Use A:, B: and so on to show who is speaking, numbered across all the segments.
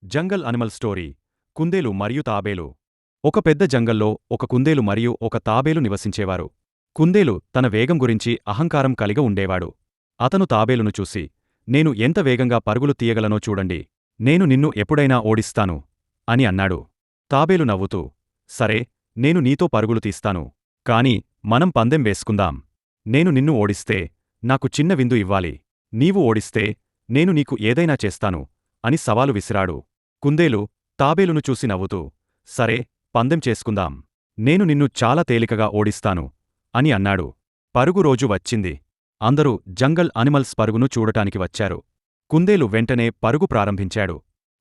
A: జంగల్ animal story కుందేలు మరియు తాబేలు. ఒక పెద్ద జంగల్లో ఒక కుందేలు మరియు ఒక తాబేలు నివసించేవారు. కుందేలు తన వేగం గురించి అహంకారం కలిగి ఉండేవాడు. అతను తాబేలును చూసి, నేను ఎంత వేగంగా పరుగులు తీయగలనో చూడండి, నేను నిన్ను ఎప్పుడైనా ఓడిస్తాను అని అన్నాడు. తాబేలు నవ్వుతూ, సరే, నేను నీతో పరుగులు తీస్తాను, కాని మనం పందెం వేసుకుందాం. నేను నిన్ను ఓడిస్తే నాకు చిన్న విందు ఇవ్వాలి, నీవు ఓడిస్తే నేను నీకు ఏదైనా చేస్తాను అని సవాలు విసిరాడు. కుందేలు తాబేలును చూసి నవ్వుతూ, సరే, పందెం చేసుకుందాం, నేను నిన్ను చాలా తేలికగా ఓడిస్తాను అని అన్నాడు. పరుగు రోజు వచ్చింది. అందరూ జంగల్ అనిమల్స్ పరుగును చూడటానికి వచ్చారు. కుందేలు వెంటనే పరుగు ప్రారంభించాడు.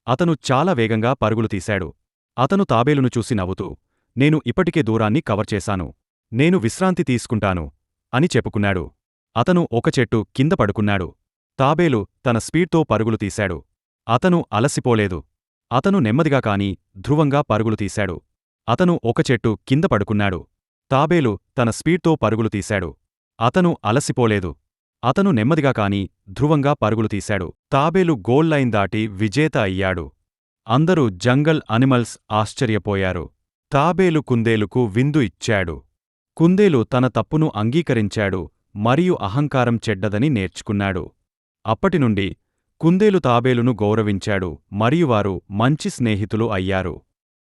A: అతను చాలా వేగంగా పరుగులు తీశాడు. అతను తాబేలును చూసి నవ్వుతూ, నేను ఇప్పటికే దూరాన్ని కవర్ చేశాను, నేను విశ్రాంతి తీసుకుంటాను అని చెప్పుకున్నాడు. అతను ఒక చెట్టు కింద పడుకున్నాడు. తాబేలు తన స్పీడ్తో పరుగులు తీశాడు. అతను అలసిపోలేదు. అతను నెమ్మదిగా కాని ధృవంగా పరుగులు తీశాడు. అతను ఒక చెట్టు కింద పడుకున్నాడు. తాబేలు తన స్పీడ్తో పరుగులు తీశాడు. అతను అలసిపోలేదు. అతను నెమ్మదిగా కాని ధృవంగా పరుగులు తీశాడు. తాబేలు గోల్ లైన్ దాటి విజేత అయ్యాడు. అందరూ జంగల్ అనిమల్స్ ఆశ్చర్యపోయారు. తాబేలు కుందేలుకు విందు ఇచ్చాడు. కుందేలు తన తప్పును అంగీకరించాడు మరియు అహంకారం చెడ్డదని నేర్చుకున్నాడు. అప్పటినుండి కుందేలు తాబేలును గౌరవించాడు మరియు వారు మంచి స్నేహితులు అయ్యారు.